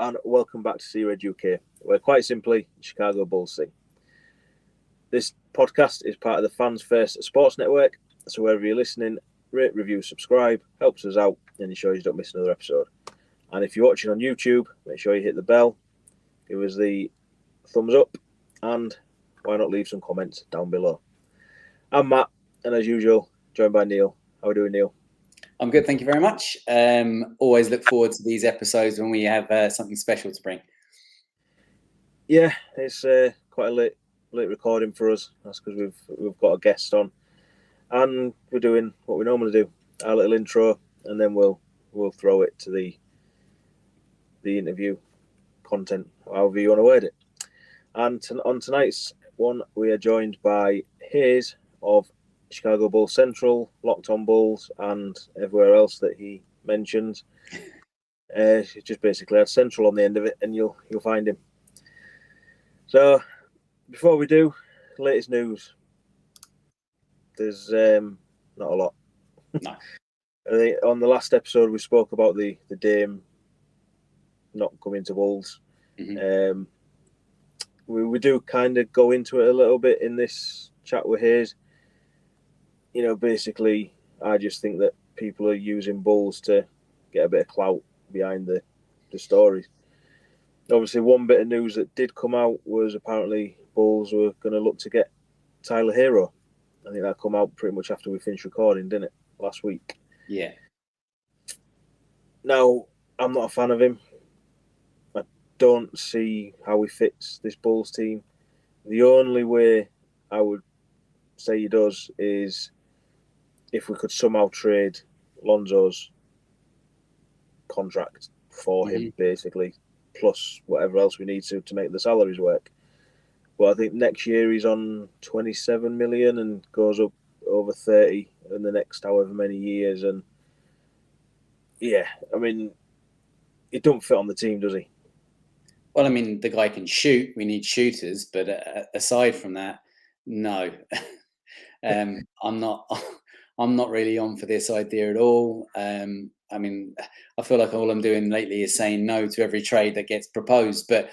and welcome back to Sea Red UK, where quite simply, Chicago Bulls sing. This podcast is part of the Fans First Sports Network, so wherever you're listening, rate, review, subscribe, helps us out, and ensures you don't miss another episode. And if you're watching on YouTube, make sure you hit the bell, give us the thumbs up, and why not leave some comments down below. I'm Matt, and as usual, joined by Neill. How are we doing, Neill? I'm good, thank you very much. Always look forward to these episodes when we have something special to bring. Yeah, it's quite a late recording for us. That's because we've got a guest on, and we're doing what we normally do, our little intro, and then we'll throw it to the interview content, however you want to word it. And on tonight's one, we are joined by Haize of Chicago Bulls Central, Locked On Bulls, and everywhere else that he mentions. Just basically had Central on the end of it, and you'll find him. So, before we do, latest news. There's not a lot. No. I think on the last episode we spoke about the Dame not coming to Bulls. Mm-hmm. We do kind of go into it a little bit in this chat with Haize. You know, basically, I just think that people are using Bulls to get a bit of clout behind the stories. Obviously, one bit of news that did come out was apparently Bulls were going to look to get Tyler Hero. I think that come out pretty much after we finished recording, didn't it, last week? Yeah. Now, I'm not a fan of him. I don't see how he fits this Bulls team. The only way I would say he does is if we could somehow trade Lonzo's contract for him, basically, plus whatever else we need to make the salaries work. But I think next year he's on 27 million and goes up over 30 in the next however many years. And yeah, I mean, he don't fit on the team, does he? Well, I mean, the guy can shoot. We need shooters, but aside from that, no. I'm not really on for this idea at all. I mean, I feel like all I'm doing lately is saying no to every trade that gets proposed. But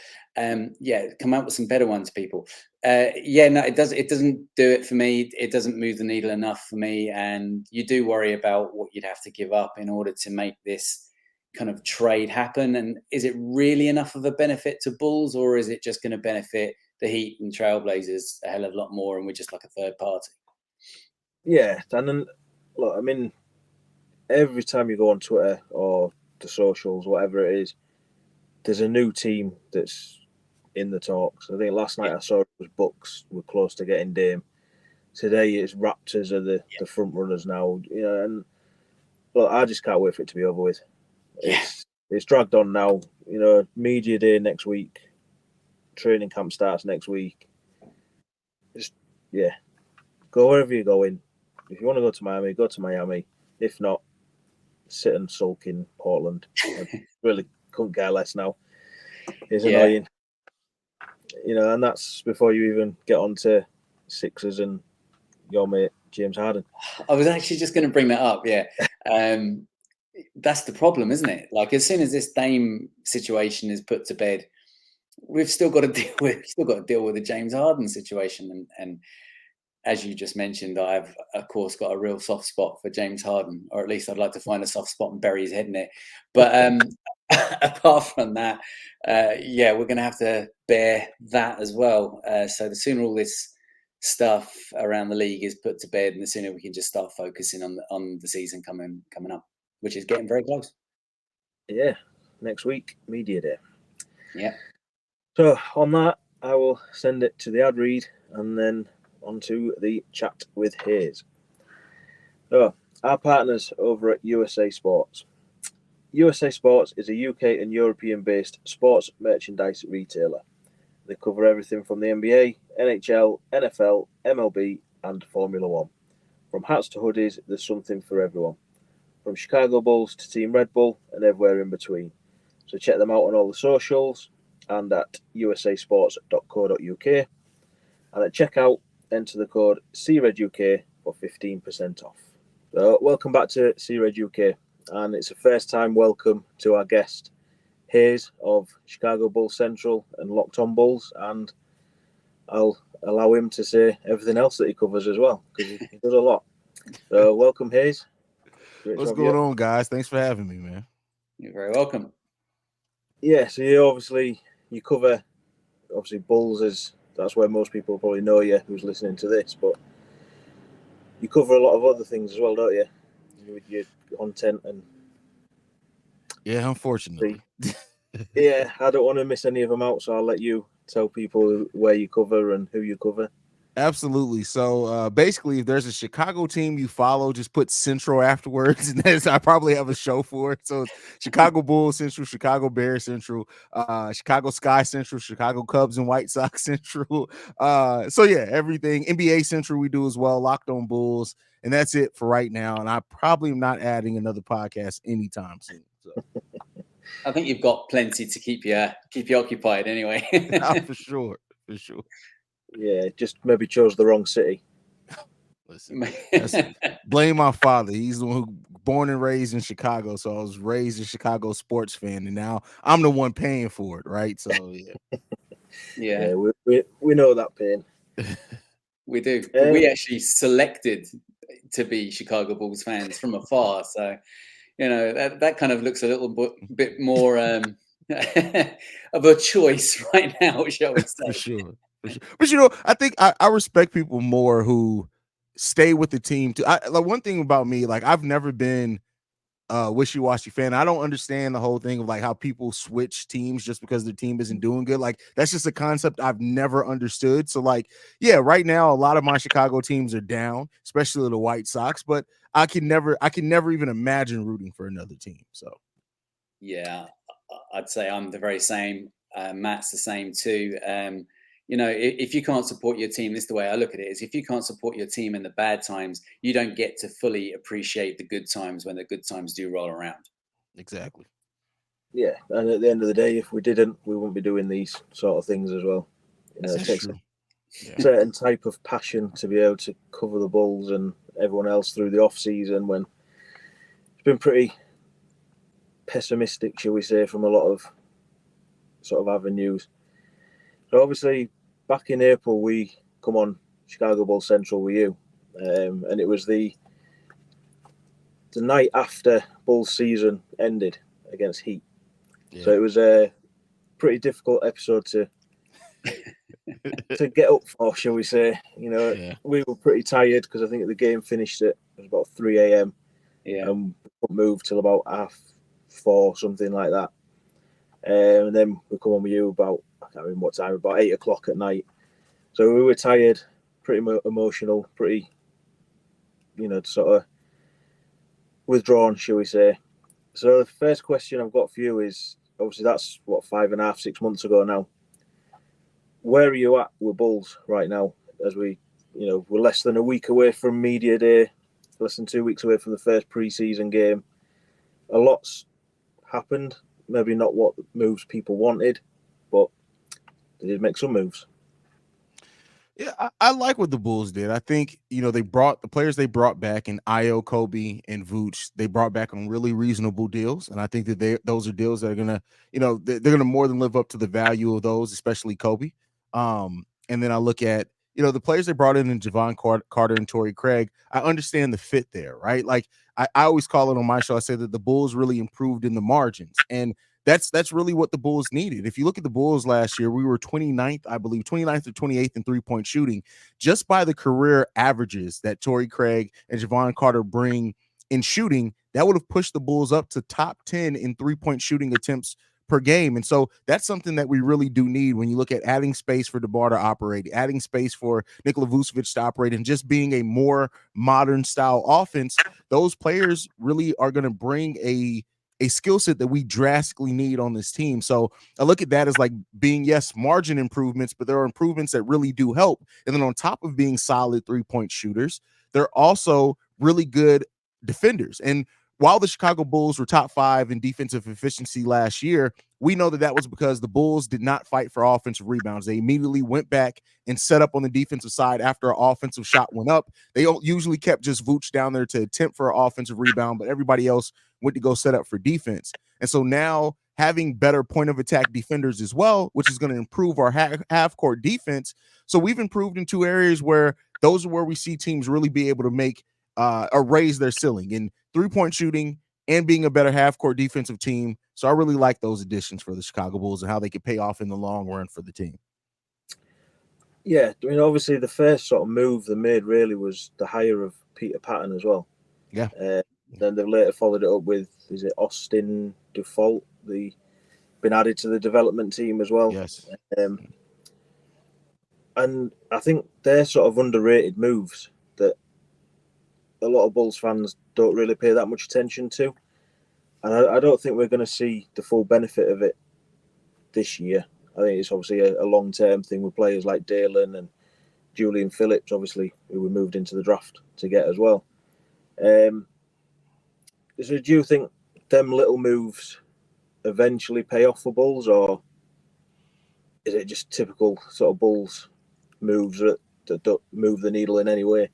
yeah, come out with some better ones, people. Yeah, no, it doesn't do it for me. It doesn't move the needle enough for me. And you do worry about what you'd have to give up in order to make this kind of trade happen. And is it really enough of a benefit to Bulls, or is it just going to benefit the Heat and Trailblazers a hell of a lot more, and we're just like a third party? Yeah, and then look, I mean, every time you go on Twitter or the socials, whatever it is, there's a new team that's in the talks. I think last night I saw it was Bucks were close to getting Dame. Today it's Raptors are the front runners now. You know, and look, I just can't wait for it to be over with. It's dragged on now. You know, media day next week, training camp starts next week. Just go wherever you're going. If you want to go to Miami, go to Miami. If not, sit and sulk in Portland. I really couldn't care less now. It's annoying. You know, and that's before you even get on to Sixers and your mate, James Harden. I was actually just going to bring that up, yeah. That's the problem, isn't it? Like, as soon as this Dame situation is put to bed, we've still got to deal with the James Harden situation. And as you just mentioned, I've, of course, got a real soft spot for James Harden, or at least I'd like to find a soft spot and bury his head in it. But apart from that, we're going to have to bear that as well. So the sooner all this stuff around the league is put to bed, and the sooner we can just start focusing on the season coming up, which is getting very close. Yeah, next week, media day. Yeah. So on that, I will send it to the ad read and then onto the chat with Haize. So, our partners over at USA Sports. USA Sports is a UK and European-based sports merchandise retailer. They cover everything from the NBA, NHL, NFL, MLB, and Formula One. From hats to hoodies, there's something for everyone. From Chicago Bulls to Team Red Bull and everywhere in between. So check them out on all the socials and at usasports.co.uk. And at checkout, enter the code SeaRedUK for 15% off. So welcome back to Sea Red UK, and it's a first time welcome to our guest, Haize of Chicago Bulls Central and Locked On Bulls, and I'll allow him to say everything else that he covers as well, because he does a lot. So welcome, Haize. What's going on, guys? Thanks for having me, man. You're very welcome. Yeah, so you cover obviously Bulls, as that's where most people probably know you who's listening to this, but you cover a lot of other things as well, don't you? With your content and yeah, unfortunately. Yeah, I don't want to miss any of them out, so I'll let you tell people where you cover and who you cover. Absolutely. So basically, if there's a Chicago team you follow, just put Central afterwards, and I probably have a show for it. So it's Chicago Bulls Central, Chicago Bears Central, Chicago Sky Central, Chicago Cubs and White Sox Central. So yeah, everything NBA Central we do as well. Locked On Bulls, and that's it for right now. And I probably am not adding another podcast anytime soon. So. I think you've got plenty to keep you occupied anyway. For sure. Yeah, just maybe chose the wrong city. Listen, blame my father. He's the one who born and raised in Chicago, so I was raised a Chicago sports fan, and now I'm the one paying for it, right? So yeah, we know that pain. We do. We actually selected to be Chicago Bulls fans from afar, so that kind of looks a little bit more of a choice right now, shall we say? For sure. But I think I respect people more who stay with the team too. Like one thing about me, like I've never been a wishy-washy fan. I don't understand the whole thing of like how people switch teams just because their team isn't doing good. Like that's just a concept I've never understood. So like, yeah, right now a lot of my Chicago teams are down, especially the White Sox, but I can never even imagine rooting for another team. So yeah, I'd say I'm the very same. Matt's the same too. If you can't support your team, this is the way I look at it, is if you can't support your team in the bad times, you don't get to fully appreciate the good times when the good times do roll around. Exactly. Yeah, and at the end of the day, if we didn't, we wouldn't be doing these sort of things as well. It takes a certain type of passion to be able to cover the Bulls and everyone else through the off season when it's been pretty pessimistic, shall we say, from a lot of sort of avenues. So obviously, back in April, we come on Chicago Bulls Central with you, and it was the night after Bulls season ended against Heat. Yeah. So it was a pretty difficult episode to get up for, shall we say. We were pretty tired because I think the game finished at about 3 a.m. Yeah. And we couldn't move till about 4:30, something like that. And then we come on with you about, I can't remember what time, about 8 o'clock at night. So we were tired, pretty emotional, pretty, sort of withdrawn, shall we say. So the first question I've got for you is, obviously that's, 5.5, 6 months ago now. Where are you at with Bulls right now? As we're less than a week away from Media Day, less than 2 weeks away from the first pre-season game. A lot's happened. Maybe not what moves people wanted, but they did make some moves. Yeah, I like what the Bulls did. I think, they brought the players they brought back in Io, Kobe, and Vooch. They brought back on really reasonable deals. And I think that those are deals that are going to, they're going to more than live up to the value of those, especially Kobe. And then I look at, the players they brought in Javon Carter and Torrey Craig. I understand the fit there, right? Like I always call it on my show. I say that the Bulls really improved in the margins. And that's really what the Bulls needed. If you look at the Bulls last year, we were 29th, I believe, 29th or 28th in three-point shooting. Just by the career averages that Torrey Craig and Javon Carter bring in shooting, that would have pushed the Bulls up to top 10 in three-point shooting attempts per game. And so that's something that we really do need when you look at adding space for DeBar to operate, adding space for Nikola Vucevic to operate, and just being a more modern style offense. Those players really are going to bring a skill set that we drastically need on this team. So I look at that as like being, yes, margin improvements, but there are improvements that really do help. And then on top of being solid three-point shooters, they're also really good defenders. And while the Chicago Bulls were top 5 in defensive efficiency last year, we know that was because the Bulls did not fight for offensive rebounds. They immediately went back and set up on the defensive side after an offensive shot went up. They usually kept just Vooch down there to attempt for an offensive rebound, but everybody else went to go set up for defense. And so now having better point of attack defenders as well, which is going to improve our half court defense. So we've improved in two areas where those are where we see teams really be able to make or raise their ceiling in 3-point shooting and being a better half court defensive team. So I really like those additions for the Chicago Bulls and how they could pay off in the long run for the team. Yeah, I mean, obviously the first sort of move they made really was the hire of Peter Patton as well. Yeah. Then they've later followed it up with, is it Austin Default? Been added to the development team as well. Yes. And I think they're sort of underrated moves that a lot of Bulls fans don't really pay that much attention to. And I don't think we're going to see the full benefit of it this year. I think it's obviously a long-term thing with players like Dalen and Julian Phillips, obviously, who we moved into the draft to get as well. So do you think them little moves eventually pay off for Bulls, or is it just typical sort of Bulls moves that don't move the needle in any way?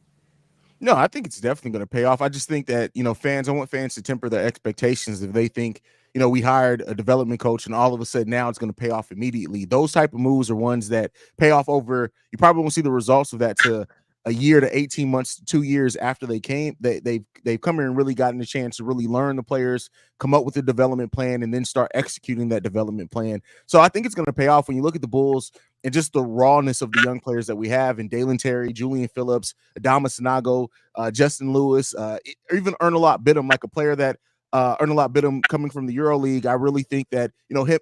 No, I think it's definitely going to pay off. I just think that, I want fans to temper their expectations if they think, we hired a development coach and all of a sudden now it's going to pay off immediately. Those type of moves are ones that pay off over, you probably won't see the results of that to a year to 18 months to 2 years after they came. They've come here and really gotten a chance to really learn the players, come up with a development plan, and then start executing that development plan. So I think it's going to pay off when you look at the Bulls and just the rawness of the young players that we have in Dalen Terry, Julian Phillips, Adama Sinago, Justin Lewis, even Ernalot Bidham, like a player that Ernalot Bidham coming from the EuroLeague. I really think that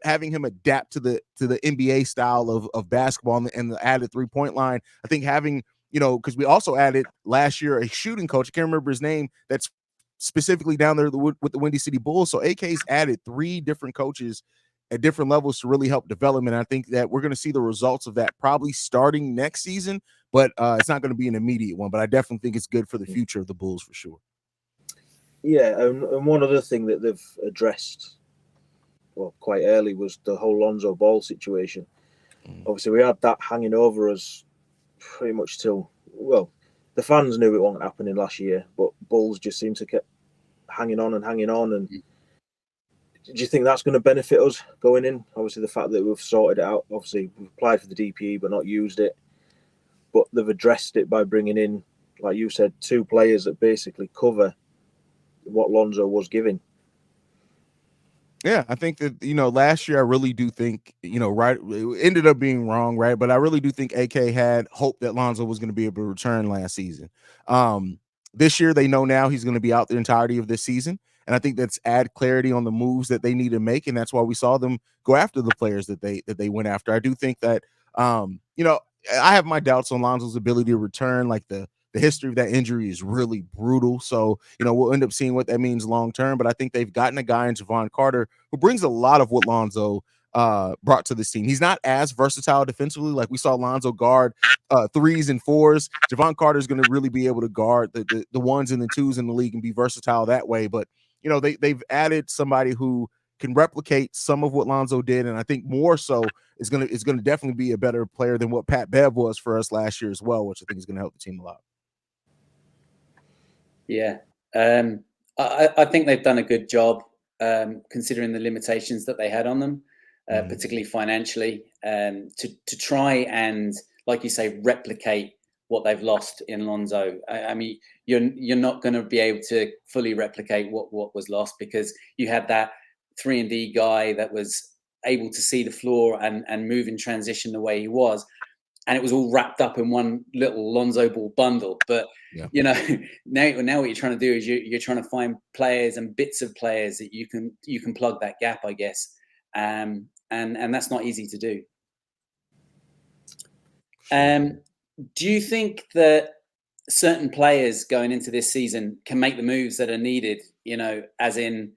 having him adapt to the NBA style of basketball and the added 3-point line. I think having because we also added last year a shooting coach. I can't remember his name. That's specifically down there with the Windy City Bulls. So AK's added 3 different coaches at different levels to really help development. I think that we're going to see the results of that probably starting next season, but it's not going to be an immediate one. But I definitely think it's good for the future of the Bulls for sure. Yeah, and one other thing that they've addressed, quite early was the whole Lonzo Ball situation. Obviously, we had that hanging over us pretty much till, the fans knew it wasn't happening last year, but Bulls just seem to keep hanging on. And do you think that's going to benefit us going in? Obviously, the fact that we've sorted it out. Obviously, we've applied for the DPE but not used it. But they've addressed it by bringing in, like you said, 2 players that basically cover what Lonzo was giving. Yeah, I think that, last year I really do think, right, it ended up being wrong, right? But I really do think AK had hope that Lonzo was going to be able to return last season. This year they know now he's going to be out the entirety of this season. And I think that's add clarity on the moves that they need to make. And that's why we saw them go after the players that they went after. I do think that, I have my doubts on Lonzo's ability to return. Like the history of that injury is really brutal. So, we'll end up seeing what that means long term. But I think they've gotten a guy in Javon Carter who brings a lot of what Lonzo brought to this team. He's not as versatile defensively. Like we saw Lonzo guard 3s and 4s. Javon Carter is going to really be able to guard the 1s and the 2s in the league and be versatile that way. But, they've added somebody who can replicate some of what Lonzo did. And I think more so is going to definitely be a better player than what Pat Bev was for us last year as well, which I think is going to help the team a lot. Yeah. I think they've done a good job considering the limitations that they had on them, particularly financially, to try and, like you say, replicate what they've lost in Lonzo. I mean, you're not going to be able to fully replicate what was lost because you had that 3-and-D guy that was able to see the floor and move in transition the way he was. And it was all wrapped up in one little Lonzo Ball bundle. But, now what you're trying to do is you're trying to find players and bits of players that you can plug that gap, I guess. And that's not easy to do. Do you think that certain players going into this season can make the moves that are needed, as in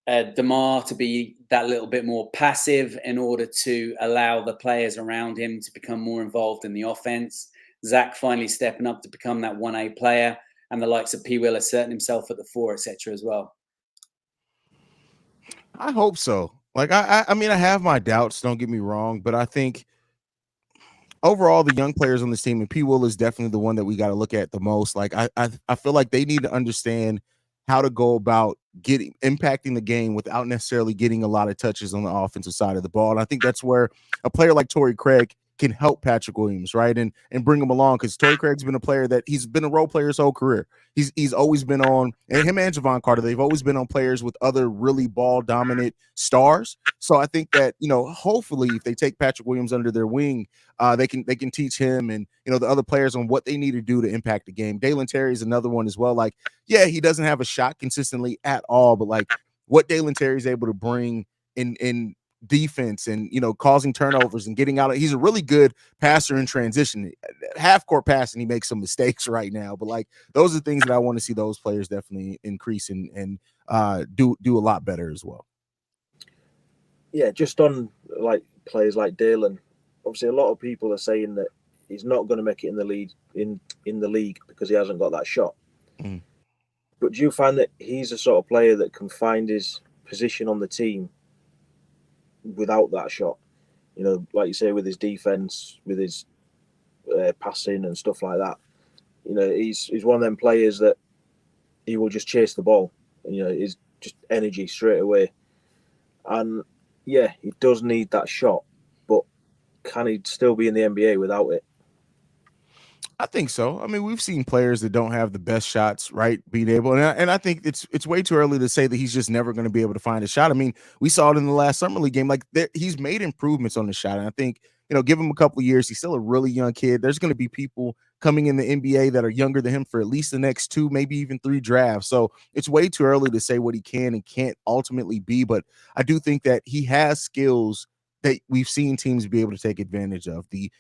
DeMar to be that little bit more passive in order to allow the players around him to become more involved in the offense? Zach finally stepping up to become that 1A player, and the likes of P. Will asserting himself at the 4, etc. as well. I hope so. Like I mean, I have my doubts. Don't get me wrong, but I think overall, the young players on this team, and P. Will is definitely the one that we got to look at the most. Like I feel like they need to understand how to go about impacting the game without necessarily getting a lot of touches on the offensive side of the ball. And I think that's where a player like Torrey Craig can help Patrick Williams, right? And bring him along, because Torrey Craig's been a player that he's been a role player his whole career. He's always been on, and him and Javon Carter, they've always been on players with other really ball dominant stars. So I think that, hopefully if they take Patrick Williams under their wing, they can teach him and the other players on what they need to do to impact the game. Dalen Terry is another one as well. Like, yeah, he doesn't have a shot consistently at all, but like what Dalen Terry is able to bring in defense and causing turnovers and getting out. He's a really good passer in transition. Half court passing, he makes some mistakes right now, but like those are things that I want to see those players definitely increase and do a lot better as well. Yeah, just on like players like Dalen, obviously a lot of people are saying that he's not going to make it in the league in the league because he hasn't got that shot. Mm. But do you find that he's the sort of player that can find his position on the team without that shot? Like you say, with his defense, with his passing and stuff like that. He's one of them players that he will just chase the ball. He's just energy straight away. And yeah, he does need that shot, but can he still be in the NBA without it? I think so. I mean, we've seen players that don't have the best shots, right, being able, and I think it's way too early to say that he's just never going to be able to find a shot. I mean, we saw it in the last summer league game. Like, he's made improvements on the shot, and I think give him a couple of years. He's still a really young kid. There's going to be people coming in the NBA that are younger than him for at least the next 2, maybe even 3 drafts. So it's way too early to say what he can and can't ultimately be. But I do think that he has skills that we've seen teams be able to take advantage of. The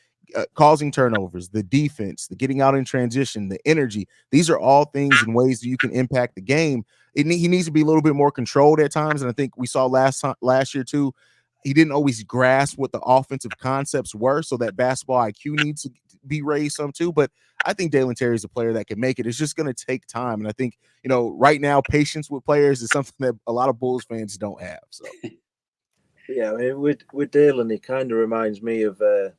causing turnovers, the defense, the getting out in transition, the energy. These are all things and ways that you can impact the game. He needs to be a little bit more controlled at times. And I think we saw last year too, he didn't always grasp what the offensive concepts were. So that basketball IQ needs to be raised some too. But I think Dalen Terry is a player that can make it. It's just going to take time. And I think, right now, patience with players is something that a lot of Bulls fans don't have. So yeah, I mean, with Dalen, he kind of reminds me of a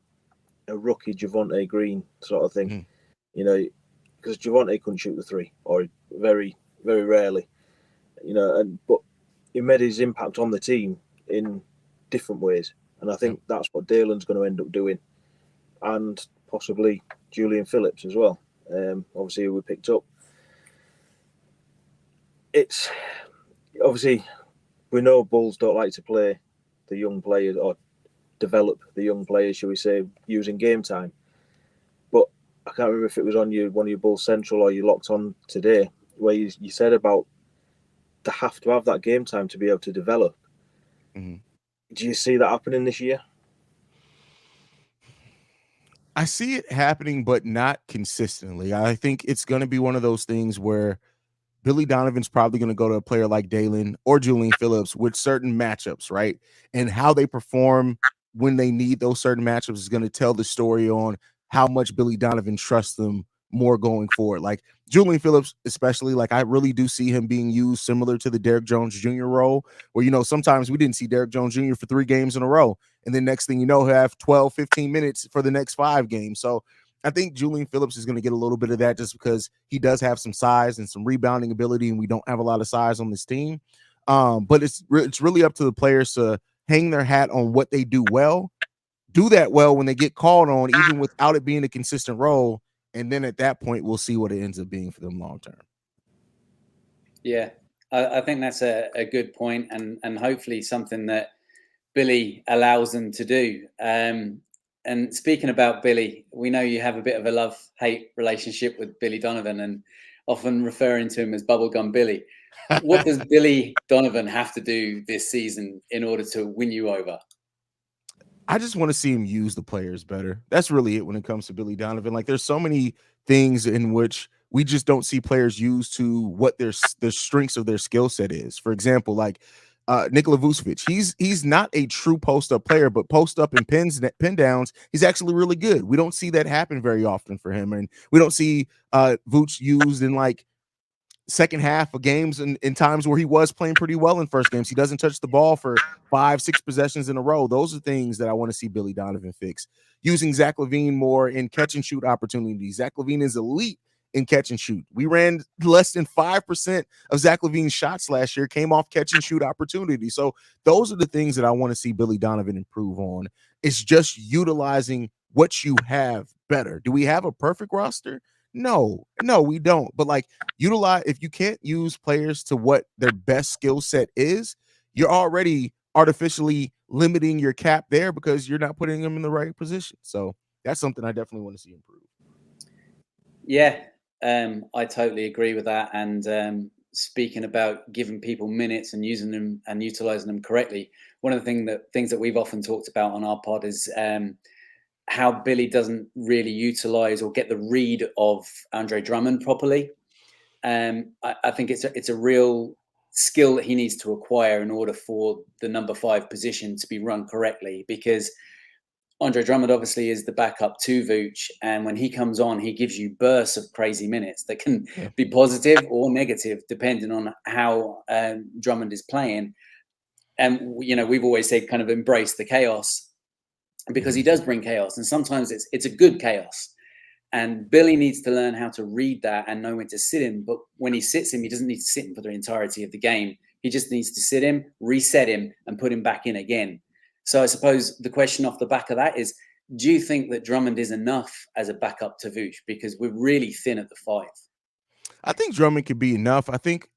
rookie Javonte Green sort of thing, because Javonte couldn't shoot the 3, or very, very rarely, but he made his impact on the team in different ways, and I think that's what Dalen's going to end up doing, and possibly Julian Phillips as well. Obviously, we picked up. It's obviously we know Bulls don't like to play the young players or develop the young players, shall we say, using game time. But I can't remember if it was on one of your Bulls Central or you locked on today, where you said about they have to have that game time to be able to develop. Mm-hmm. Do you see that happening this year? I see it happening, but not consistently. I think it's going to be one of those things where Billy Donovan's probably going to go to a player like Dalen or Julian Phillips with certain matchups, right? And how they perform when they need those certain matchups is going to tell the story on how much Billy Donovan trusts them more going forward. Like Julian Phillips, especially, like I really do see him being used similar to the Derrick Jones Jr. role, where, sometimes we didn't see Derrick Jones Jr. for 3 games in a row. And then next thing you know, he'll have 12, 15 minutes for the next 5 games. So I think Julian Phillips is going to get a little bit of that just because he does have some size and some rebounding ability, and we don't have a lot of size on this team. But it's really up to the players to hang their hat on what they do well, do that well when they get called on, even without it being a consistent role. And then at that point, we'll see what it ends up being for them long term. Yeah, I think that's a good point, and hopefully something that Billy allows them to do. And speaking about Billy, we know you have a bit of a love-hate relationship with Billy Donovan and often referring to him as Bubblegum Billy. What does Billy Donovan have to do this season in order to win you over? I just want to see him use the players better. That's really it when it comes to Billy Donovan. Like there's so many things in which we just don't see players use to what their strengths of their skill set is. For example, like Nikola Vucevic, he's not a true post-up player, but post-up and pin downs, he's actually really good. We don't see that happen very often for him, and we don't see Vuce used in like second half of games and in times where he was playing pretty well in first games. He doesn't touch the ball for 5-6 possessions in a row. Those are things that I want to see Billy Donovan fix. Using Zach LaVine more in catch and shoot opportunities. Zach LaVine is elite in catch and shoot. We ran less than 5% of Zach LaVine's shots last year came off catch and shoot opportunity. So those are the things that I want to see Billy Donovan improve on. It's just utilizing what you have better. Do we have a perfect roster? No, we don't. But like, utilize, if you can't use players to what their best skill set is, you're already artificially limiting your cap there because you're not putting them in the right position. So that's something I definitely want to see improve. Yeah, I totally agree with that. And speaking about giving people minutes and using them and utilizing them correctly, one of the things that we've often talked about on our pod is how Billy doesn't really utilize or get the read of Andre Drummond properly. I think it's a real skill that he needs to acquire in order for the number 5 position to be run correctly, because Andre Drummond obviously is the backup to Vooch, and when he comes on, he gives you bursts of crazy minutes that can be positive or negative depending on how Drummond is playing. And we've always said kind of embrace the chaos, because he does bring chaos, and sometimes it's a good chaos. And Billy needs to learn how to read that and know when to sit him. But when he sits him, he doesn't need to sit him for the entirety of the game. He just needs to sit him, reset him, and put him back in again. So I suppose the question off the back of that is, do you think that Drummond is enough as a backup to Vooch? Because we're really thin at the 5. I think Drummond could be enough. I think,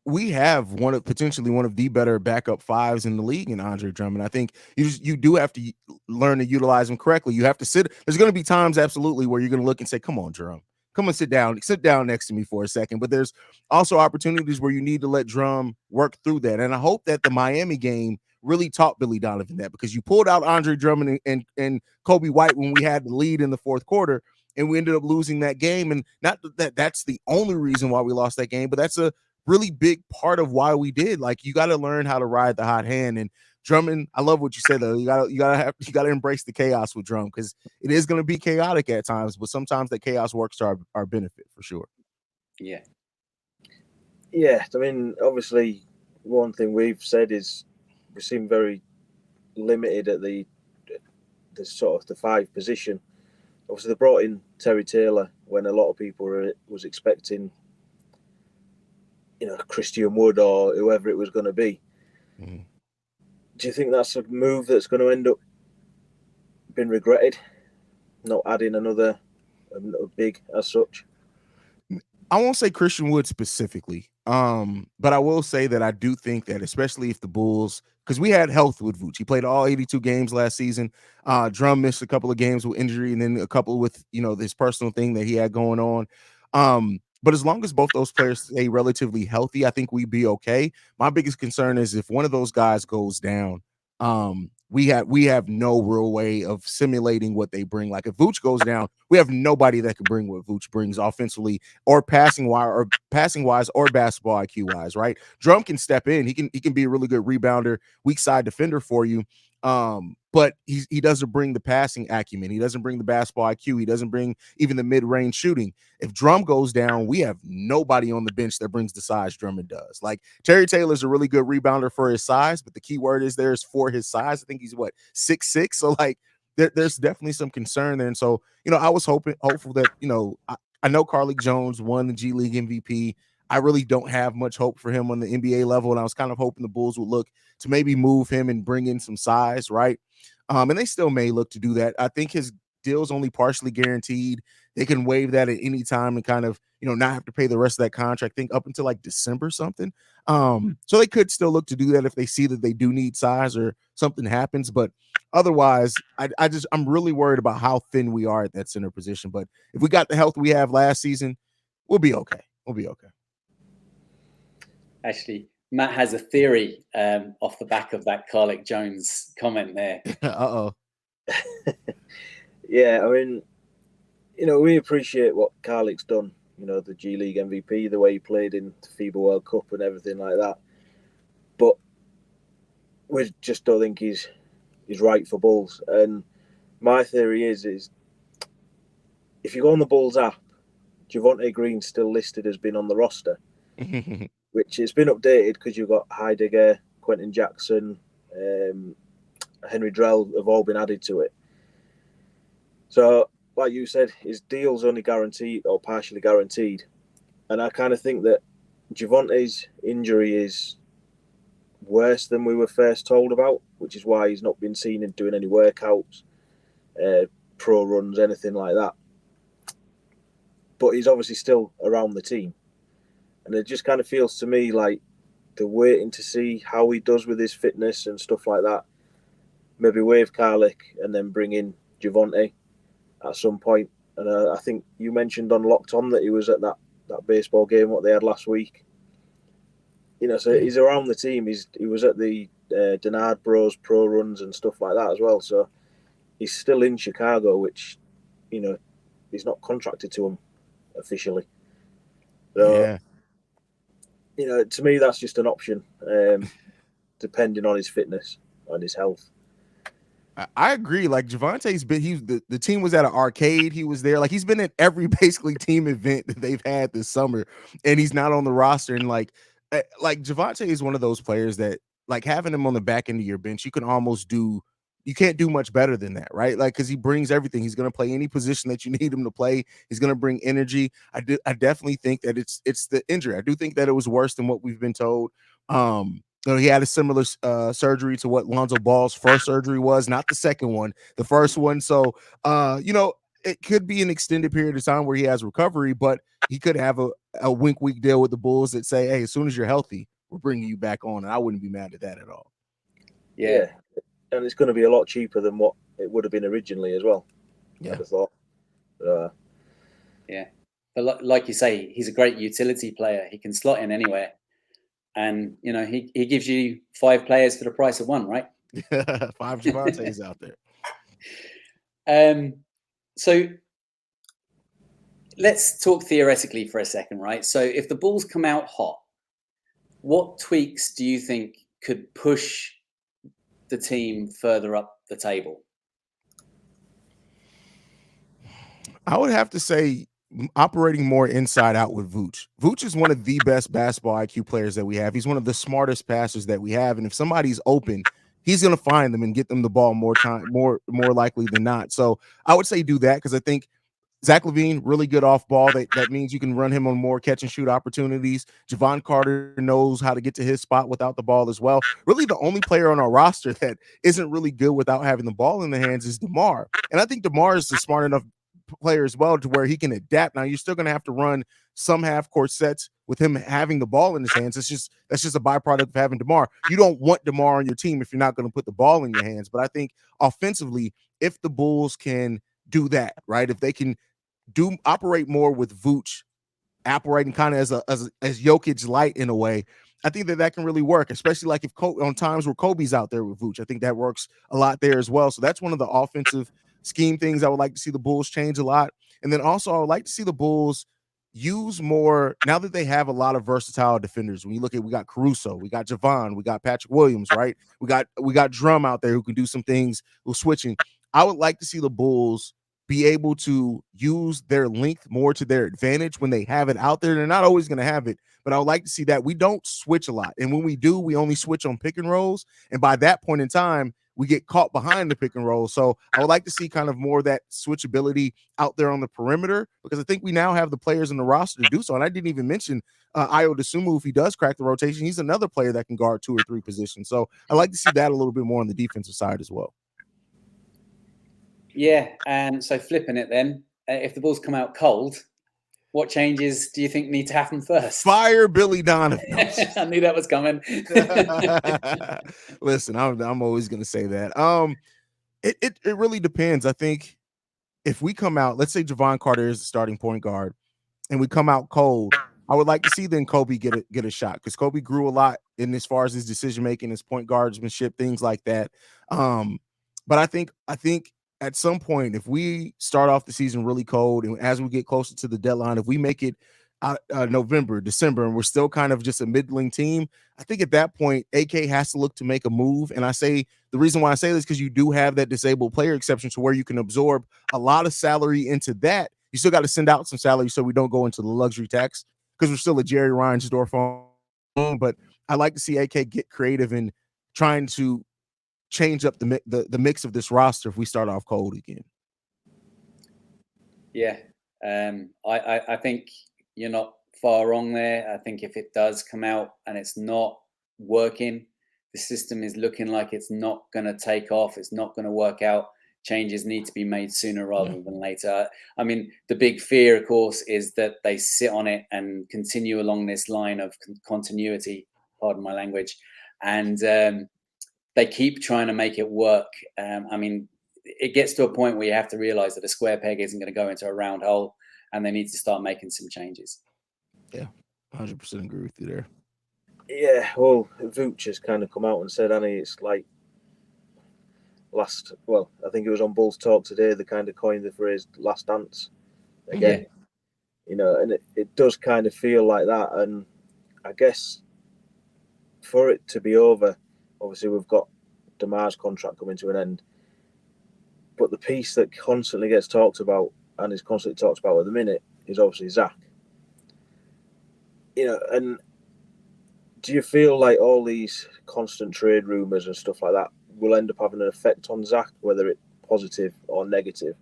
we have potentially one of the better backup 5s in the league in Andre Drummond. I think you do have to learn to utilize him correctly. You have to sit. There's going to be times absolutely where you're going to look and say, "Come on, Drum, come and sit down next to me for a second." But there's also opportunities where you need to let Drum work through that. And I hope that the Miami game really taught Billy Donovan that, because you pulled out Andre Drummond and Kobe White when we had the lead in the fourth quarter, and we ended up losing that game. And not that that's the only reason why we lost that game, but that's a really big part of why we did. Like, you got to learn how to ride the hot hand. And Drummond, I love what you said though. You gotta embrace the chaos with Drum, because it is going to be chaotic at times, but sometimes that chaos works to our benefit for sure. Yeah. I mean, obviously, one thing we've said is we seem very limited at the sort of the 5 position. Obviously, they brought in Terry Taylor when a lot of people was expecting, Christian Wood or whoever it was going to be. Mm. Do you think that's a move that's going to end up being regretted? Not adding another big as such? I won't say Christian Wood specifically, but I will say that I do think that, especially if the Bulls, because we had health with Vooch. He played all 82 games last season. Drum missed a couple of games with injury, and then a couple with this personal thing that he had going on. But as long as both those players stay relatively healthy, I think we'd be okay. My biggest concern is if one of those guys goes down, we have no real way of simulating what they bring. Like, if Vooch goes down, we have nobody that can bring what Vooch brings offensively or passing wise or basketball IQ wise, right? Drum can step in. He can be a really good rebounder, weak side defender for you. But he doesn't bring the passing acumen. He doesn't bring the basketball IQ. He doesn't bring even the mid-range shooting. If Drum goes down, we have nobody on the bench that brings the size Drummond does. Like, Terry Taylor's a really good rebounder for his size, but the key word is for his size. I think he's 6'6". So like, there's definitely some concern there. And so, I was hopeful that, I know Carlik Jones won the G League MVP. I really don't have much hope for him on the NBA level. And I was kind of hoping the Bulls would look to maybe move him and bring in some size, right? And they still may look to do that. I think his deal's only partially guaranteed. They can waive that at any time and kind of, not have to pay the rest of that contract, I think up until like December something. So they could still look to do that if they see that they do need size or something happens. But otherwise, I'm really worried about how thin we are at that center position. But if we got the health we have last season, we'll be okay. Actually, Matt has a theory off the back of that Carlik Jones comment there. Uh-oh. Yeah, I mean, we appreciate what Carlik's done. The G League MVP, the way he played in the FIBA World Cup and everything like that. But we just don't think he's right for Bulls. And my theory is if you go on the Bulls app, Javonte Green's still listed as being on the roster, which has been updated because you've got Heidegger, Quentin Jackson, Henry Drell have all been added to it. So like you said, his deal's only guaranteed or partially guaranteed, and I kind of think that Javonte's injury is worse than we were first told about, which is why he's not been seen in doing any workouts, pro runs, anything like that. But he's obviously still around the team, and it just kind of feels to me like they're waiting to see how he does with his fitness and stuff like that. Maybe waive Karlik and then bring in Javonte at some point. And I think you mentioned on Locked On that he was at that baseball game what they had last week. So he's around the team. He was at the Denard Bros pro runs and stuff like that as well. So he's still in Chicago, which he's not contracted to him officially. So to me that's just an option, depending on his fitness and his health. I agree. Like Javonte's been, the team was at an arcade. He was there. Like he's been at every basically team event that they've had this summer, and he's not on the roster. And like Javonte is one of those players that, like, having him on the back end of your bench, you can't do much better than that, right? Like, because he brings everything. He's going to play any position that you need him to play. He's going to bring energy. I definitely think that it's the injury. I do think that it was worse than what we've been told. He had a similar surgery to what Lonzo Ball's first surgery was, not the second one, the first one. So, it could be an extended period of time where he has recovery, but he could have a wink week deal with the Bulls that say, hey, as soon as you're healthy, we're bringing you back on. And I wouldn't be mad at that at all. Yeah. And it's going to be a lot cheaper than what it would have been originally as well. Yeah. I'd have thought. Yeah. But like you say, he's a great utility player. He can slot in anywhere. And, he gives you 5 players for the price of 1, right? 5 Javontes out there. So let's talk theoretically for a second, right? So if the Bulls come out hot, what tweaks do you think could push the team further up the table? I would have to say operating more inside out with Vooch. Vooch is one of the best basketball IQ players that we have. He's one of the smartest passers that we have. And if somebody's open, he's going to find them and get them the ball more likely than not. So I would say do that, because I think Zach LaVine, really good off ball. That means you can run him on more catch and shoot opportunities. Javon Carter knows how to get to his spot without the ball as well. Really, the only player on our roster that isn't really good without having the ball in the hands is DeMar. And I think DeMar is a smart enough player as well to where he can adapt. Now, you're still going to have to run some half-court sets with him having the ball in his hands. That's just a byproduct of having DeMar. You don't want DeMar on your team if you're not going to put the ball in your hands. But I think offensively, if the Bulls can do that, right, if they can operate more with Vooch operating kind of as Jokic light in a way, I think that can really work, especially like if on times where Kobe's out there with Vooch. I think that works a lot there as well. So that's one of the offensive scheme things I would like to see the Bulls change a lot. And then also I would like to see the Bulls use more, now that they have a lot of versatile defenders. When you look at, we got Caruso, we got Javon, we got Patrick Williams, right? We got Drum out there who can do some things with switching. I would like to see the Bulls be able to use their length more to their advantage when they have it out there. They're not always going to have it, but I would like to see that. We don't switch a lot. And when we do, we only switch on pick and rolls. And by that point in time, we get caught behind the pick and roll. So I would like to see kind of more of that switchability out there on the perimeter, because I think we now have the players in the roster to do so. And I didn't even mention Ayo Dosunmu. If he does crack the rotation, he's another player that can guard 2 or 3 positions. So I like to see that a little bit more on the defensive side as well. Yeah, and so flipping it then, if the Bulls come out cold, what changes do you think need to happen first? Fire Billy Donovan. I knew that was coming. Listen, I'm always going to say that. It really depends. I think if we come out, let's say Javon Carter is the starting point guard, and we come out cold, I would like to see then Kobe get a shot, because Kobe grew a lot in as far as his decision making, his point guardsmanship, things like that. But I think at some point, if we start off the season really cold, and as we get closer to the deadline, if we make it November, December, and we're still kind of just a middling team, I think at that point, AK has to look to make a move. And I say the reason why I say this, because you do have that disabled player exception to where you can absorb a lot of salary into that. You still got to send out some salary so we don't go into the luxury tax, because we're still a Jerry Reinsdorf on. But I like to see AK get creative in trying to change up the mix of this roster if we start off cold again. Yeah. I think you're not far wrong there. I think if it does come out and it's not working, the system is looking like it's not going to take off, it's not going to work out. Changes need to be made sooner rather than later. I mean, the big fear, of course, is that they sit on it and continue along this line of continuity, pardon my language, and they keep trying to make it work. I mean, it gets to a point where you have to realize that a square peg isn't going to go into a round hole, and they need to start making some changes. Yeah, 100% agree with you there. Yeah, well, Vooch has kind of come out and said, Annie, it's like I think it was on Bulls Talk today, they kind of coined the phrase last dance again. Yeah. And it does kind of feel like that. And I guess for it to be over, obviously we've got DeMar's contract coming to an end. But the piece that constantly gets talked about and is constantly talked about at the minute is obviously Zach. And do you feel like all these constant trade rumours and stuff like that will end up having an effect on Zach, whether it's positive or negative?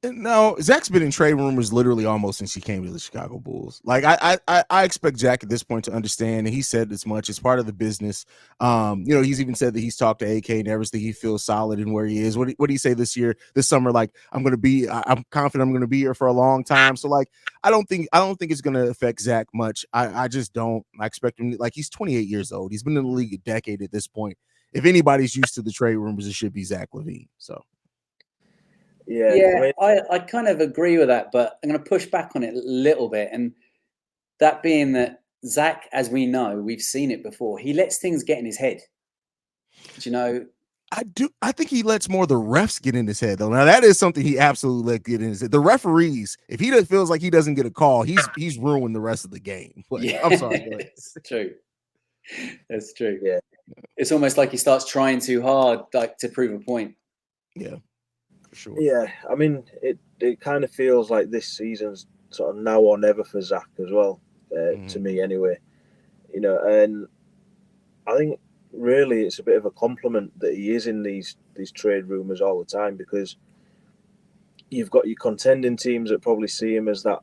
No, Zach's been in trade rumors literally almost since he came to the Chicago Bulls. Like I expect Zach at this point to understand, and he said as much. It's part of the business. He's even said that he's talked to AK and everything. He feels solid in where he is. What did he say this summer? Like, I'm confident I'm gonna be here for a long time. So like, I don't think it's gonna affect Zach much. I just don't. I expect him. Like, he's 28 years old. He's been in the league a decade at this point. If anybody's used to the trade rumors, it should be Zach LaVine. So. Yeah, I kind of agree with that, but I'm going to push back on it a little bit. And that being that Zach, as we know, we've seen it before, he lets things get in his head. Do you know? I think he lets more of the refs get in his head, though. Now, that is something he absolutely let get in his head. The referees, if he feels like he doesn't get a call, he's ruined the rest of the game. But, yeah, I'm sorry. It's true. That's true. Yeah. It's almost like he starts trying too hard, like, to prove a point. Yeah. Sure. Yeah, I mean, it kind of feels like this season's sort of now or never for Zach as well, to me anyway. And I think really it's a bit of a compliment that he is in these trade rumours all the time, because you've got your contending teams that probably see him as that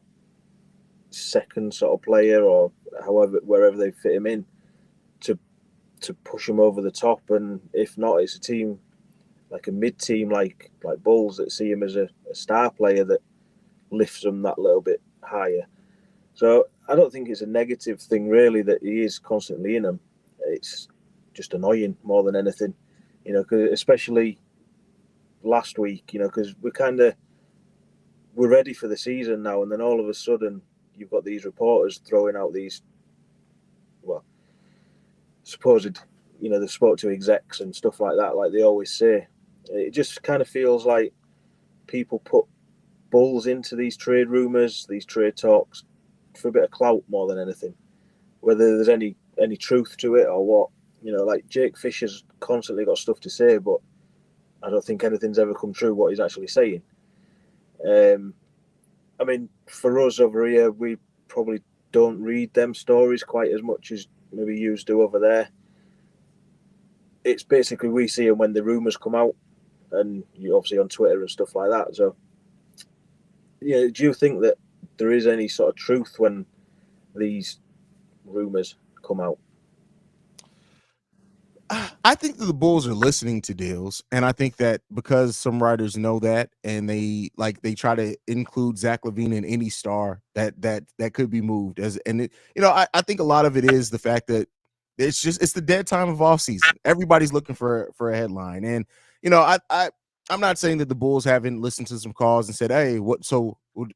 second sort of player, or wherever they fit him in, to push him over the top. And if not, it's a team like a mid-team like Bulls that see him as a star player that lifts them that little bit higher. So I don't think it's a negative thing really that he is constantly in them. It's just annoying more than anything, cause especially last week, because we're ready for the season now, and then all of a sudden you've got these reporters throwing out these, supposed, they've spoke to execs and stuff like that, like they always say. It just kind of feels like people put Bulls into these trade rumours, these trade talks, for a bit of clout more than anything. Whether there's any truth to it or what, like Jake Fisher's constantly got stuff to say, but I don't think anything's ever come true what he's actually saying. I mean, for us over here, we probably don't read them stories quite as much as maybe you do over there. It's basically we see them when the rumours come out, and you obviously on Twitter and stuff like that. So, do you think that there is any sort of truth when these rumours come out? I think that the Bulls are listening to deals, and I think that because some writers know that, and they try to include Zach LaVine in any star that could be moved I think a lot of it is the fact that it's the dead time of off season. Everybody's looking for a headline, and I'm not saying that the Bulls haven't listened to some calls and said, hey, what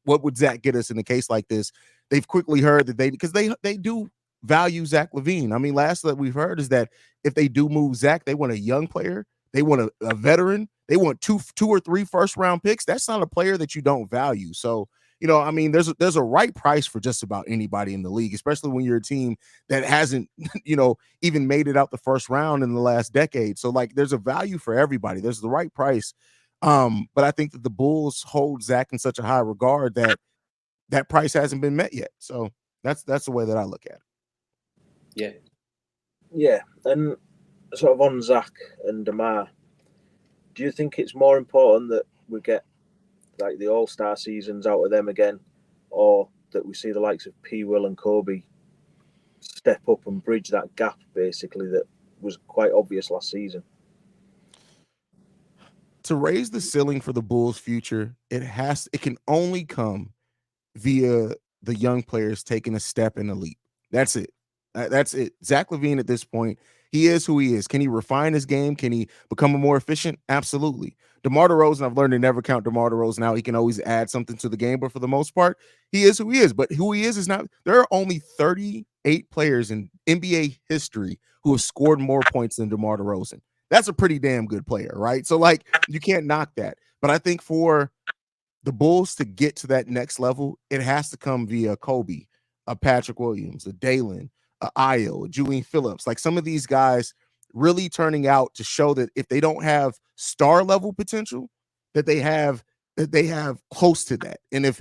would Zach get us in a case like this? They've quickly heard that because they do value Zach LaVine. I mean, last that we've heard is that if they do move Zach, they want a young player, they want a veteran, they want two or three first round picks. That's not a player that you don't value. So, I mean, there's a right price for just about anybody in the league, especially when you're a team that hasn't, even made it out the first round in the last decade. So like, there's a value for everybody. There's the right price. But I think that the Bulls hold Zach in such a high regard that price hasn't been met yet. So that's the way that I look at it. Yeah, and sort of on Zach and DeMar, do you think it's more important that we get like the all-star seasons out of them again, or that we see the likes of P. Will and Kobe step up and bridge that gap, basically, that was quite obvious last season. To raise the ceiling for the Bulls' future, it can only come via the young players taking a step in the leap. That's it. That's it. Zach LaVine at this point, he is who he is. Can he refine his game? Can he become more efficient? Absolutely. DeMar DeRozan, I've learned to never count DeMar DeRozan out. He can always add something to the game, but for the most part, he is who he is. But who he is not. There are only 38 players in NBA history who have scored more points than DeMar DeRozan. That's a pretty damn good player, right? So, like, you can't knock that. But I think for the Bulls to get to that next level, it has to come via Kobe, a Patrick Williams, a Dalen, a Io, a Julian Phillips. Like some of these guys really turning out to show that if they don't have star level potential, that they have close to that. And if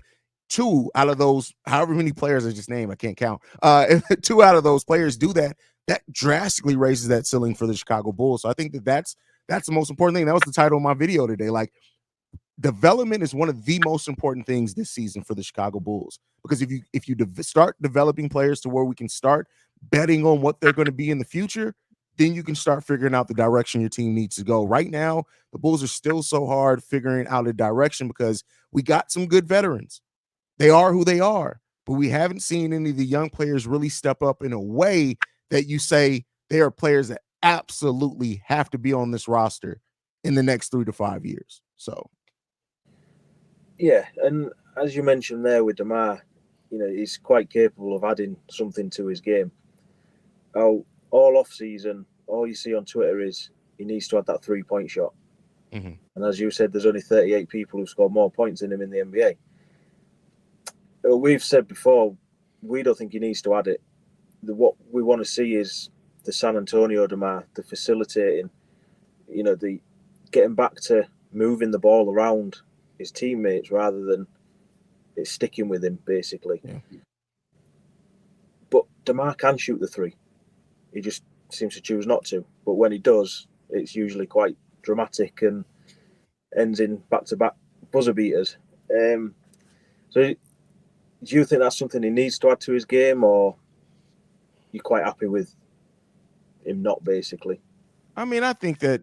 two out of those, however many players I just named, I can't count. If two out of those players do that, that drastically raises that ceiling for the Chicago Bulls. So I think that's the most important thing. That was the title of my video today. Like, development is one of the most important things this season for the Chicago Bulls, because if you start developing players to where we can start betting on what they're going to be in the future, then you can start figuring out the direction your team needs to go. Right now, the Bulls are still so hard figuring out a direction because we got some good veterans. They are who they are, but we haven't seen any of the young players really step up in a way that you say they are players that absolutely have to be on this roster in the next 3 to 5 years. So yeah, and as you mentioned there with DeMar, he's quite capable of adding something to his game. All off season, all you see on Twitter is he needs to add that 3-point shot. Mm-hmm. And as you said, there's only 38 people who scored more points than him in the NBA. We've said before, we don't think he needs to add it. What we want to see is the San Antonio DeMar, the facilitating, the getting back to moving the ball around his teammates rather than it sticking with him, basically. Yeah. But DeMar can shoot the three. He just seems to choose not to. But when he does, it's usually quite dramatic and ends in back-to-back buzzer beaters. So do you think that's something he needs to add to his game, or you're quite happy with him not, basically? I mean, I think that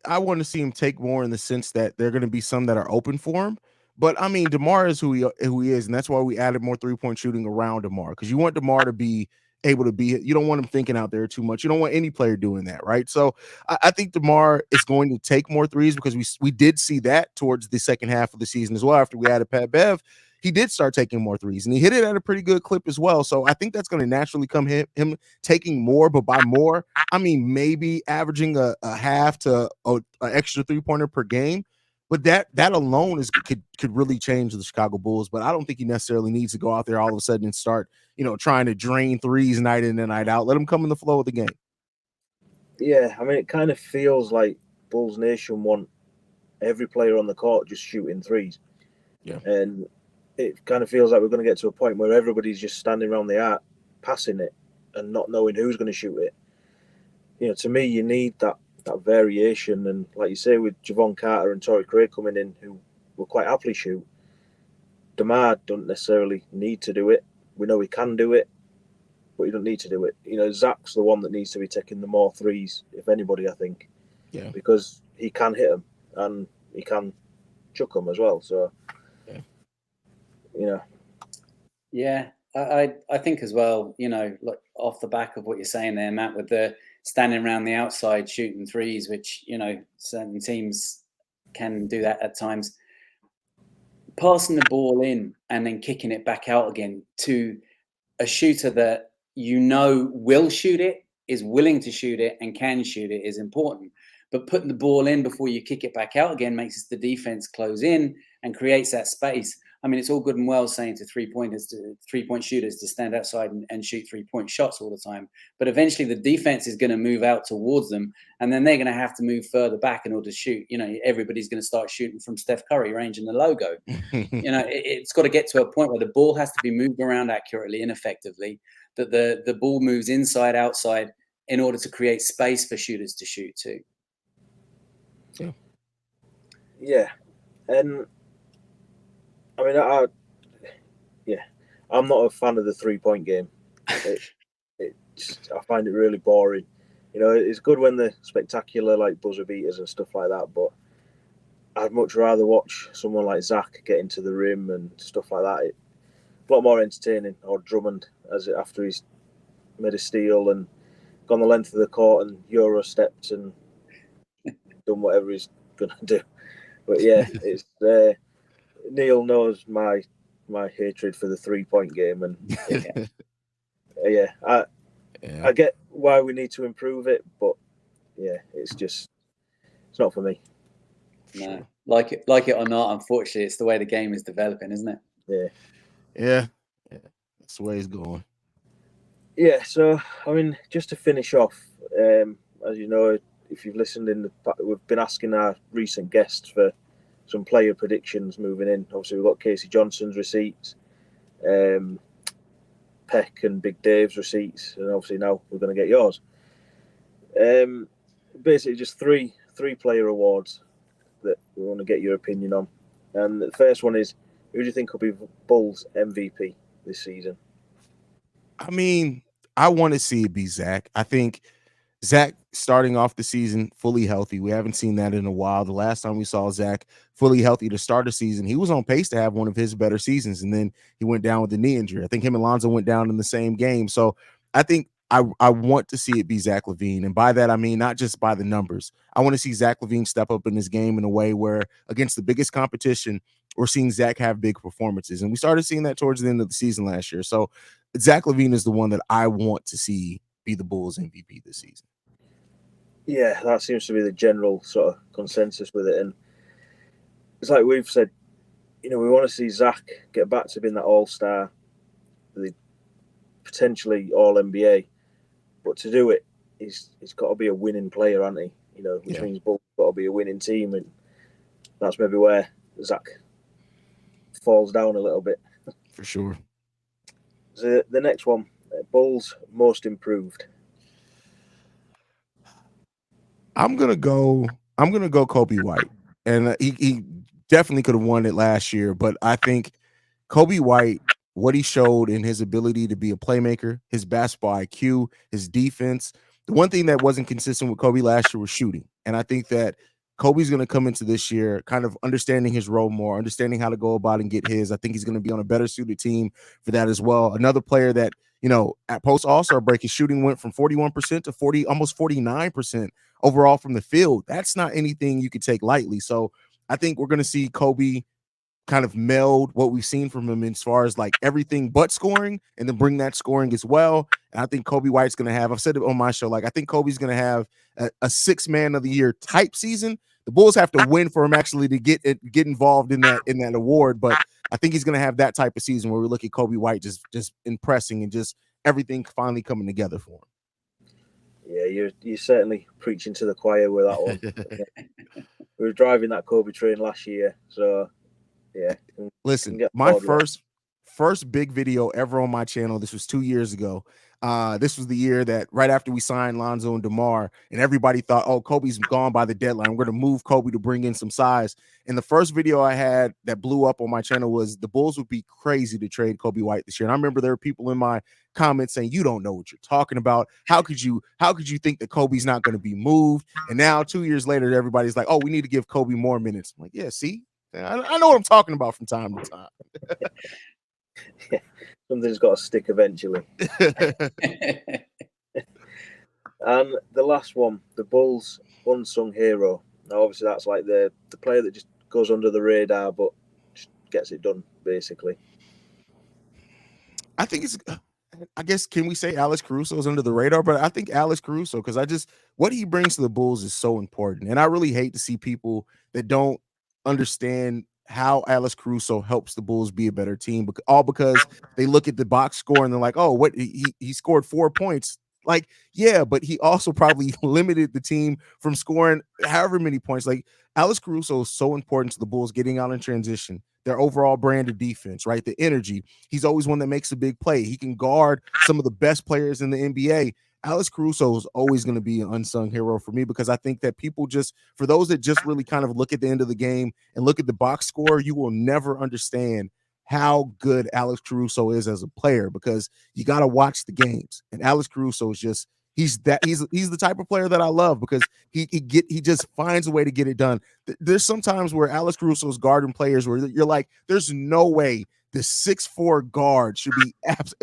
I want to see him take more in the sense that there are going to be some that are open for him. But I mean, DeMar is who he is, and that's why we added more 3-point shooting around DeMar, because you want DeMar to be able to be. You don't want him thinking out there too much. You don't want any player doing that, right? So I think DeMar is going to take more threes, because we did see that towards the second half of the season as well. After we added Pat Bev, he did start taking more threes, and he hit it at a pretty good clip as well. So I think that's going to naturally come him taking more, but by more, I mean maybe averaging a half to an extra 3-pointer per game. But that alone could really change the Chicago Bulls. But I don't think he necessarily needs to go out there all of a sudden and start, trying to drain threes night in and night out. Let him come in the flow of the game. Yeah, I mean, it kind of feels like Bulls Nation want every player on the court just shooting threes. Yeah. And it kind of feels like we're going to get to a point where everybody's just standing around the arc, passing it, and not knowing who's going to shoot it. To me, you need that variation. And like you say, with Javon Carter and Torrey Craig coming in, who will quite happily shoot, DeMar don't necessarily need to do it. We know he can do it, but he don't need to do it. Zach's the one that needs to be taking the more threes, if anybody, I think. Yeah. Because he can hit them and he can chuck them as well. So, Yeah, I think as well, like off the back of what you're saying there, Matt, with the standing around the outside shooting threes, which, certain teams can do that at times. Passing the ball in and then kicking it back out again to a shooter that will shoot it, is willing to shoot it, and can shoot it is important. But putting the ball in before you kick it back out again makes the defense close in and creates that space. I mean, it's all good and well saying to 3-point shooters to stand outside and shoot 3-point shots all the time. But eventually the defense is going to move out towards them, and then they're going to have to move further back in order to shoot. Everybody's going to start shooting from Steph Curry range in the logo. It's got to get to a point where the ball has to be moved around accurately and effectively, that the ball moves inside, outside, in order to create space for shooters to shoot too. Yeah. And I mean, yeah, I'm not a fan of the 3 point game. It, I find it really boring. You know, it's good when they're spectacular, like buzzer beaters and stuff like that. But I'd much rather watch someone like Zach get into the rim and stuff like that. It's a lot more entertaining. Or Drummond, after he's made a steal and gone the length of the court and Euro stepped and done whatever he's gonna do. But yeah, it's Neill knows my hatred for the 3 point game, and yeah, I get why we need to improve it, but yeah, it's not for me. No, like it or not, unfortunately, it's the way the game is developing, isn't it? Yeah, that's the way it's going. Yeah, so I mean, just to finish off, as you know, if you've listened we've been asking our recent guests for some player predictions moving in. Obviously, we've got Casey Johnson's receipts, Peck and Big Dave's receipts, and obviously now we're going to get yours. Basically, just three player awards that we want to get your opinion on. And the first one is, who do you think will be Bulls MVP this season? I mean, I want to see it be Zach. I think Zach starting off the season fully healthy. We haven't seen that in a while. The last time we saw Zach fully healthy to start the season, he was on pace to have one of his better seasons, and then he went down with the knee injury. I think him and Lonzo went down in the same game. So I think I want to see it be Zach LaVine. And by that, I mean not just by the numbers. I want to see Zach LaVine step up in this game in a way where against the biggest competition, we're seeing Zach have big performances. And we started seeing that towards the end of the season last year. So Zach LaVine is the one that I want to see be the Bulls MVP this season. Yeah, that seems to be the general sort of consensus with it. And it's like we've said, you know, we want to see Zach get back to being that all-star, the potentially all-NBA. But to do it, he's got to be a winning player, hasn't he? You know, which means Bulls got to be a winning team. And that's maybe where Zach falls down a little bit. For sure. So the next one, Bulls most improved. I'm gonna go Kobe White, and he definitely could have won it last year. But I think Kobe White, what he showed in his ability to be a playmaker, his basketball IQ, his defense. The one thing that wasn't consistent with Kobe last year was shooting, and I think that Kobe's going to come into this year kind of understanding his role more, understanding how to go about and get his. I think he's going to be on a better suited team for that as well. Another player that, you know, at post All-Star break, his shooting went from 41% to almost 49% overall from the field. That's not anything you could take lightly. So I think we're going to see Kobe kind of meld what we've seen from him as far as like everything but scoring, and then bring that scoring as well. And I think Kobe White's going to have, I've said it on my show, like I think Kobe's going to have a 6 man of the year type season. The Bulls have to win for him actually to get involved in that award, but I think he's going to have that type of season where we look at Kobe White just impressing and just everything finally coming together for him. Yeah, you're certainly preaching to the choir with that one. We were driving that Kobe train last year, so yeah. Listen, my first big video ever on my channel, this was 2 years ago. This was the year that right after we signed Lonzo and DeMar, and everybody thought, oh, Kobe's gone by the deadline. We're going to move Kobe to bring in some size. And the first video I had that blew up on my channel was the Bulls would be crazy to trade Kobe White this year. And I remember there were people in my comments saying, you don't know what you're talking about. How could you think that Kobe's not going to be moved? And now 2 years later, everybody's like, oh, we need to give Kobe more minutes. I'm like, yeah, see? I know what I'm talking about from time to time. Yeah, something's got to stick eventually. And the last one, the Bulls' unsung hero. Now, obviously, that's like the player that just goes under the radar, but just gets it done, basically. I think I guess, can we say Alex Caruso is under the radar? But I think Alex Caruso, because what he brings to the Bulls is so important. And I really hate to see people that don't understand how Alex Caruso helps the Bulls be a better team, all because they look at the box score and they're like, oh, what he scored 4 points. Like, yeah, but he also probably limited the team from scoring however many points. Like, Alex Caruso is so important to the Bulls getting out in transition, their overall brand of defense, right? The energy. He's always one that makes a big play. He can guard some of the best players in the NBA. Alex Caruso is always going to be an unsung hero for me, because I think that people just, for those that just really kind of look at the end of the game and look at the box score, you will never understand how good Alex Caruso is as a player, because you got to watch the games. And Alex Caruso is just, he's the type of player that I love, because he just finds a way to get it done. There's sometimes where Alex Caruso's guarding players where you're like, there's no way the 6'4" guard should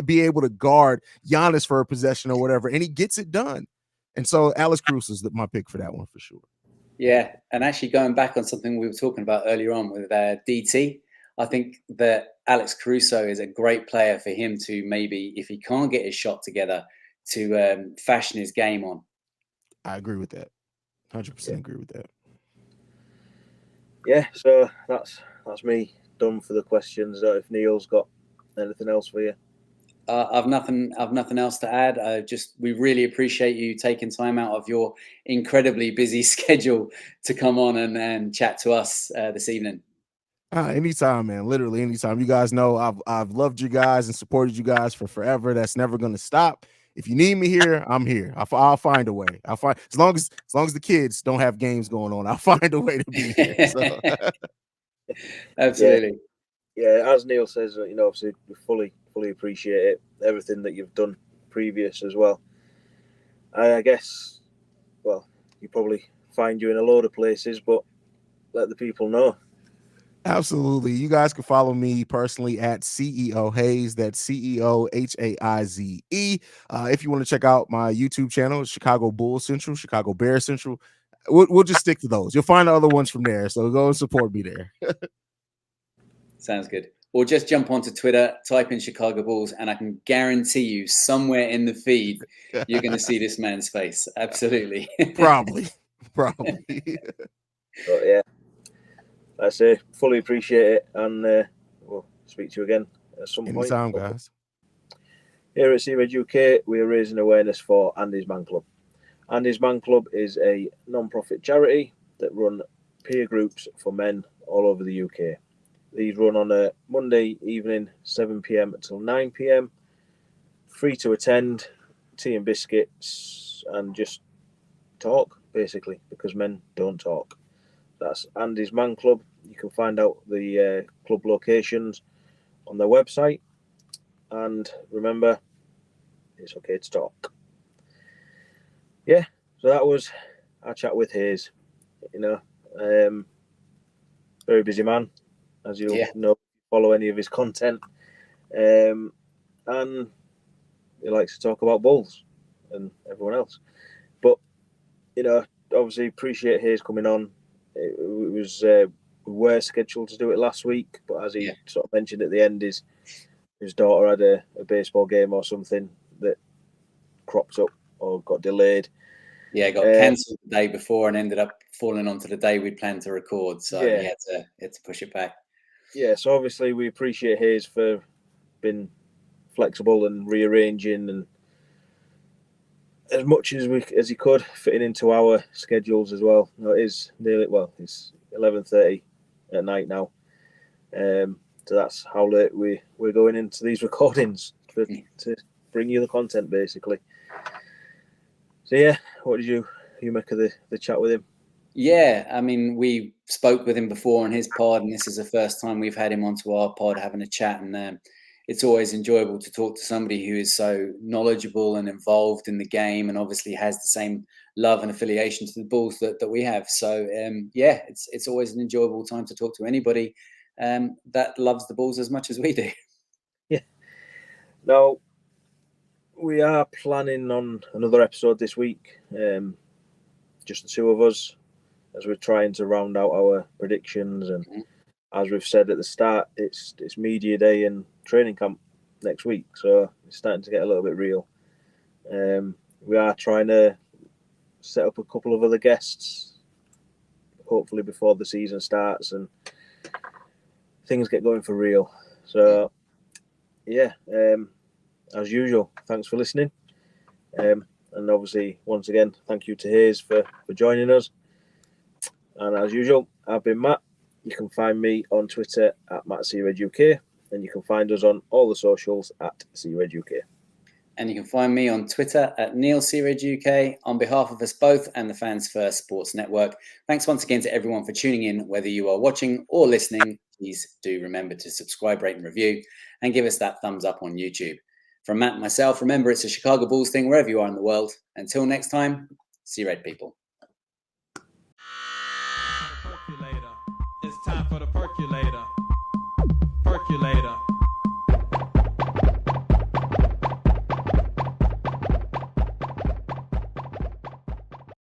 be able to guard Giannis for a possession or whatever, and he gets it done. And so Alex Caruso is my pick for that one for sure. Yeah, and actually going back on something we were talking about earlier on with DT, I think that Alex Caruso is a great player for him to maybe, if he can't get his shot together, to fashion his game on. I agree with that. 100% agree with that. Yeah, so that's me done for the questions. If Neill's got anything else for you. I've nothing else to add. We really appreciate you taking time out of your incredibly busy schedule to come on and chat to us this evening. Anytime, man. Literally anytime. You guys know I've loved you guys and supported you guys for forever. That's never going to stop. If you need me here, I'm here. I'll find a way. I'll find, as long as the kids don't have games going on, I'll find a way to be here. So. Absolutely. Yeah, as Neill says, obviously we fully appreciate it. Everything that you've done previous as well. I guess, well, you probably find you in a load of places, but let the people know. Absolutely. You guys can follow me personally at CEO Haize. That's CEOHAIZE. If you want to check out my YouTube channel, Chicago Bulls Central, Chicago Bears Central. We'll just stick to those. You'll find the other ones from there. So go and support me there. Sounds good. Or just jump onto Twitter, type in Chicago Bulls, and I can guarantee you somewhere in the feed, you're going to see this man's face. Absolutely. Probably. But yeah, like I say, fully appreciate it, and we'll speak to you again at some point. Anytime, guys. Here at C-Red UK, we are raising awareness for Andy's Man Club. Andy's Man Club is a non-profit charity that run peer groups for men all over the UK. These run on a Monday evening, 7 p.m. until 9 p.m. Free to attend, tea and biscuits, and just talk, basically, because men don't talk. That's Andy's Man Club. You can find out the club locations on their website. And remember, it's okay to talk. Yeah, so that was our chat with Haize. Very busy man, as you'll know, follow any of his content. And he likes to talk about Bulls and everyone else. But, obviously appreciate Haize coming on. It was we were scheduled to do it last week, but as he sort of mentioned at the end, his daughter had a baseball game or something that cropped up or got delayed. Yeah, got cancelled the day before and ended up falling onto the day we planned to record. So he had to push it back. Yeah, so obviously we appreciate Haize for being flexible and rearranging and as much as he could fitting into our schedules as well. It is it's 11:30 at night now, so that's how late we're going into these recordings to bring you the content, basically. So yeah, what did you make of the chat with him? Yeah, I mean, we spoke with him before on his pod, and this is the first time we've had him onto our pod having a chat, and it's always enjoyable to talk to somebody who is so knowledgeable and involved in the game, and obviously has the same love and affiliation to the Bulls that we have. So it's always an enjoyable time to talk to anybody that loves the Bulls as much as we do. Yeah. Now, we are planning on another episode this week, just the two of us, as we're trying to round out our predictions. And as we've said at the start, it's media day and training camp next week, so it's starting to get a little bit real. We are trying to set up a couple of other guests, hopefully before the season starts and things get going for real. So as usual, thanks for listening. And obviously, once again, thank you to Haize for joining us. And as usual, I've been Matt. You can find me on Twitter at MattCRedUK, and you can find us on all the socials at CRedUK. And you can find me on Twitter at Neill UK on behalf of us both and the Fans First Sports Network. Thanks once again to everyone for tuning in, whether you are watching or listening. Please do remember to subscribe, rate and review, and give us that thumbs up on YouTube. From Matt and myself, remember it's a Chicago Bulls thing wherever you are in the world. Until next time, see red people. It's time for the percolator. Percolator.